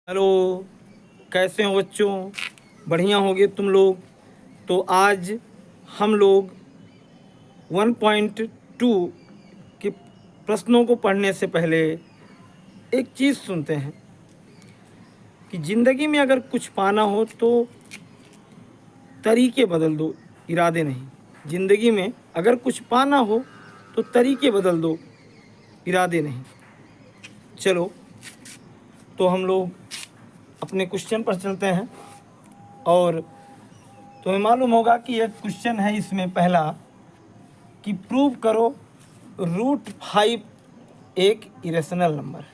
Hello, कैसे हो बच्चों? बढ़िया होगे तुम लोग। तो आज हम लोग 1.2 के प्रश्नों को पढ़ने से पहले एक चीज़ सुनते हैं कि ज़िंदगी में अगर कुछ पाना हो तो तरीके बदल दो, इरादे नहीं। ज़िंदगी में अगर कुछ पाना हो तो तरीके बदल दो, इरादे नहीं। चलो, तो हम लोग अपने क्वेश्चन पर चलते हैं। और तुम्हें मालूम होगा कि एक क्वेश्चन है इसमें पहला कि प्रूव करो √5 एक इरेशनल नंबर है।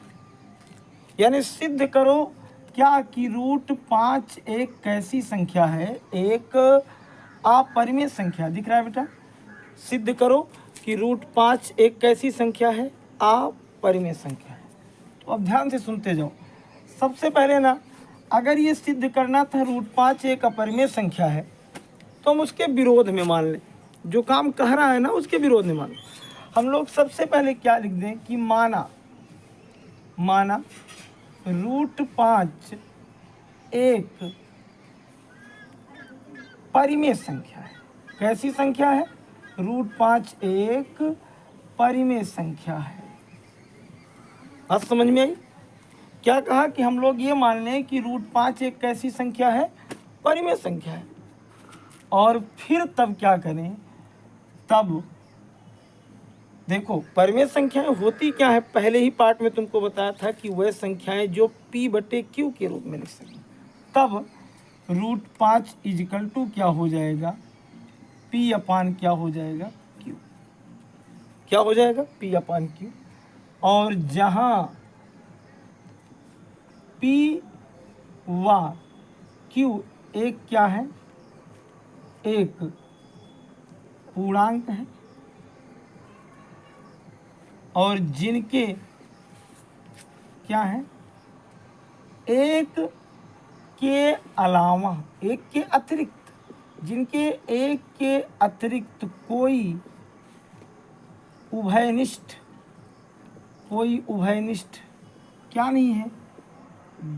यानी सिद्ध करो क्या कि √5 एक कैसी संख्या है, एक अपरिमेय संख्या। दिख रहा है बेटा? सिद्ध करो कि √5 एक कैसी संख्या है, अपरिमेय संख्या है। तो अब ध्यान से सुनते जाओ। सबसे पहले ना, अगर ये सिद्ध करना था √5 एक अपरिमेय संख्या है तो हम उसके विरोध में मान लें। जो काम कह रहा है ना उसके विरोध में मान लो। हम लोग सबसे पहले क्या लिख दें कि माना √5 एक परिमेय संख्या है। कैसी संख्या है? √5 एक परिमेय संख्या है। बात समझ में आई? क्या कहा कि हम लोग ये मान लें कि √5 एक कैसी संख्या है, परिमेय संख्या है। और फिर तब क्या करें? तब देखो, परिमेय संख्याएं होती क्या है, पहले ही पार्ट में तुमको बताया था कि वह संख्याएं जो P/Q के रूप में लिख सकें। तब √5 इजिकल टू क्या हो जाएगा? P/Q क्या हो जाएगा? Q। क्या हो जाएगा? P/Q। और जहां P व Q एक क्या है? एक पूर्णांक है। और जिनके क्या है? एक के अलावा, एक के अतिरिक्त, जिनके एक के अतिरिक्त कोई उभयनिष्ठ क्या नहीं है?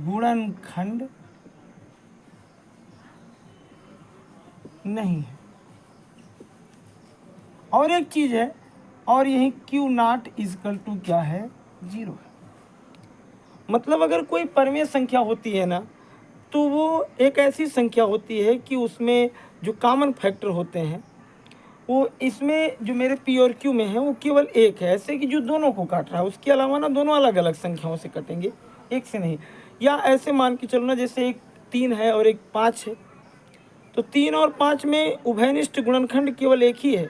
गुणनखंड नहीं है। और एक चीज है, और यही Q0 इजकल टू क्या है? 0 है। मतलब अगर कोई परिमेय संख्या होती है ना, तो वो एक ऐसी संख्या होती है कि उसमें जो कॉमन फैक्टर होते हैं वो इसमें जो मेरे P और Q में है वो केवल एक है। ऐसे कि जो दोनों को काट रहा है, उसके अलावा ना दोनों अलग अलग संख्याओं से कटेंगे, एक से नहीं। या ऐसे मान के चलो ना, जैसे एक 3 है और एक 5 है, तो 3 और 5 में उभयनिष्ठ गुणनखंड केवल एक ही है।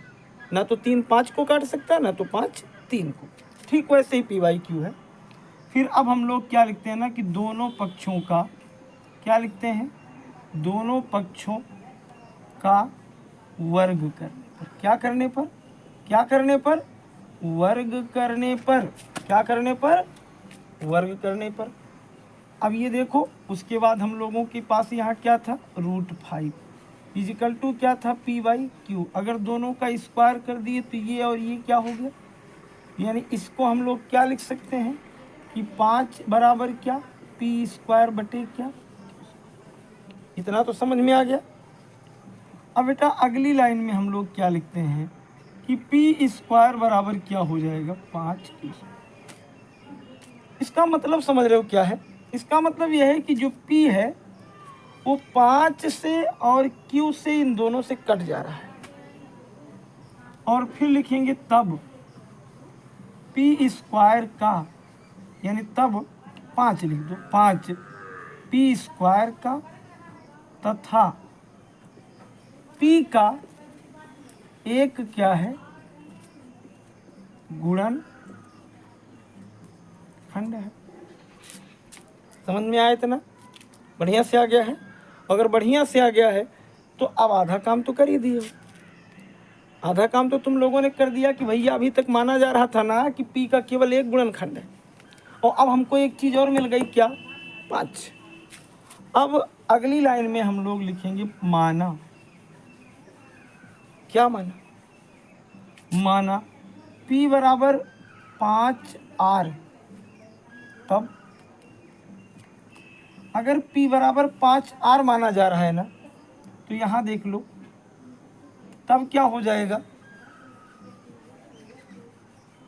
ना तो 3 5 को काट सकता है, ना तो 5 3 को। ठीक वैसे ही P/Q है। फिर अब हम लोग क्या लिखते हैं ना कि दोनों पक्षों का क्या लिखते हैं? दोनों पक्षों का वर्ग करने पर। क्या करने पर? क्या करने पर? वर्ग करने पर। क्या करने पर? वर्ग करने पर। अब ये देखो, उसके बाद हम लोगों के पास यहाँ क्या था? √5 इजिकल टू क्या था? P/Q। अगर दोनों का स्क्वायर कर दिए तो ये और ये क्या हो गया? यानी इसको हम लोग क्या लिख सकते हैं कि 5 बराबर क्या? P² बटे क्या? इतना तो समझ में आ गया। अब बेटा अगली लाइन में हम लोग क्या लिखते हैं कि P² बराबर क्या हो जाएगा? 5Q। इसका मतलब समझ रहे हो क्या है? इसका मतलब यह है कि जो P है वो 5 से और Q से, इन दोनों से कट जा रहा है। और फिर लिखेंगे तब P² का, यानी तब 5 लिख दो, 5 P² का तथा P का एक क्या है? गुणन खंड है। समझ में आया? इतना बढ़िया से आ गया है? अगर बढ़िया से आ गया है तो अब आधा काम तो कर ही दिए। आधा काम तो तुम लोगों ने कर दिया कि भैया अभी तक माना जा रहा था ना कि P का केवल एक गुणनखंड है, और अब हमको एक चीज और मिल गई, क्या? 5। अब अगली लाइन में हम लोग लिखेंगे माना। क्या माना? माना P बराबर 5R, तब अगर p बराबर 5r माना जा रहा है ना, तो यहाँ देख लो तब क्या हो जाएगा,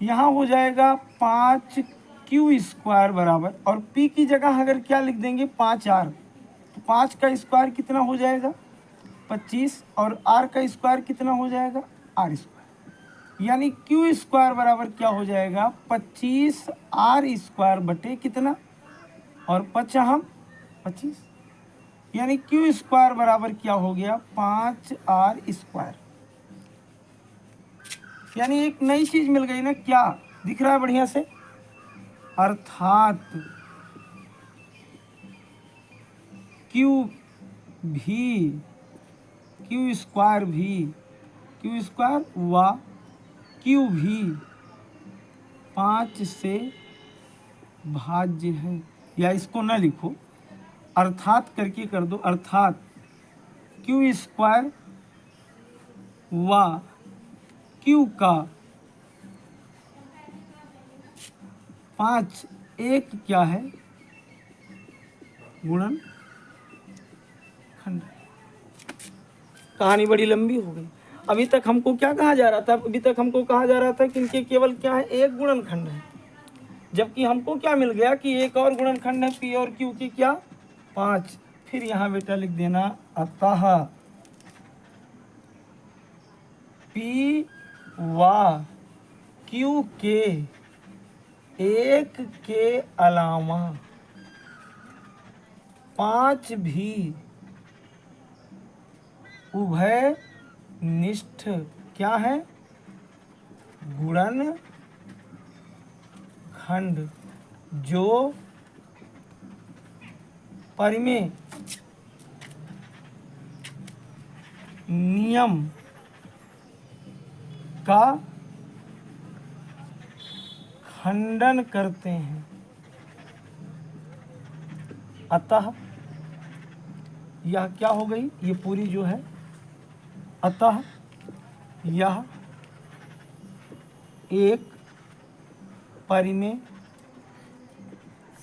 यहाँ हो जाएगा 5q² बराबर, और p की जगह अगर क्या लिख देंगे 5r, तो 5 का स्क्वायर कितना हो जाएगा 25, और r का स्क्वायर कितना हो जाएगा r², यानी q² बराबर क्या हो जाएगा 25r² बटे कितना, और 5 25, यानी q² बराबर क्या हो गया 5r²। यानी एक नई चीज मिल गई ना, क्या दिख रहा है बढ़िया से, अर्थात q भी q² व q भी 5 से भाज्य है, या इसको ना लिखो, अर्थात करके कर दो, अर्थात q² व q का 5 एक क्या है गुणनखंड। कहानी बड़ी लंबी हो गई। अभी तक हमको क्या कहा जा रहा था, अभी तक हमको कहा जा रहा था कि इनके केवल क्या है, एक गुणनखंड है, जबकि हमको क्या मिल गया कि एक और गुणनखंड है p और q की क्या 5। फिर यहाँ बेटा लिख देना, अतः p व q के एक के अलावा 5 भी उभय निष्ठ क्या है गुणनखंड, जो परिमेय नियम का खंडन करते हैं। अतः यह क्या हो गई, ये पूरी जो है, अतः यह एक परिमेय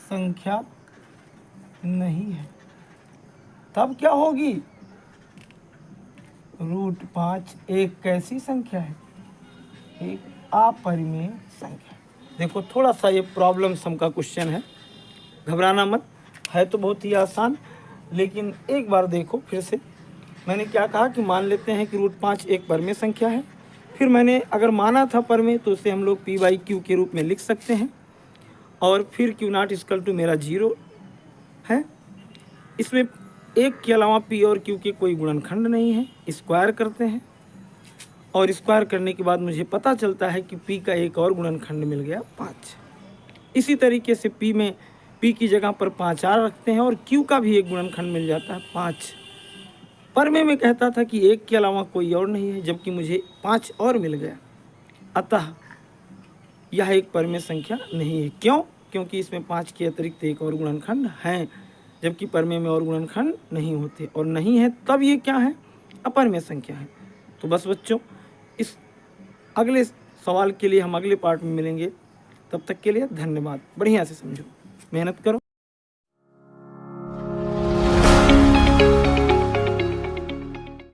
संख्या नहीं है। तब क्या होगी, √5 एक कैसी संख्या है, एक अपरिमेय संख्या। देखो थोड़ा सा ये प्रॉब्लम सम का क्वेश्चन है, घबराना मत, है तो बहुत ही आसान, लेकिन एक बार देखो फिर से। मैंने क्या कहा कि मान लेते हैं कि √5 एक परिमेय संख्या है, फिर मैंने अगर माना था परिमेय तो उसे हम लोग p/q के रूप में लिख सकते हैं, और फिर q0 मेरा 0 है। इसमें एक के अलावा p और q के कोई गुणनखंड नहीं है। स्क्वायर करते हैं, और स्क्वायर करने के बाद मुझे पता चलता है कि p का एक और गुणनखंड मिल गया 5। इसी तरीके से p की जगह पर 5r रखते हैं, और q का भी एक गुणनखंड मिल जाता है 5। परिमेय में कहता था कि एक के अलावा कोई और नहीं है, जबकि मुझे 5 और मिल गया। अतः यह एक परिमेय संख्या नहीं है। क्यों? क्योंकि इसमें 5 के अतिरिक्त एक और गुणनखंड हैं, जबकि परिमेय में और गुणनखंड नहीं होते, और नहीं है तब ये क्या है, अपरिमेय संख्या है। तो बस बच्चों, इस अगले सवाल के लिए हम अगले पार्ट में मिलेंगे। तब तक के लिए धन्यवाद। बढ़िया से समझो, मेहनत करो।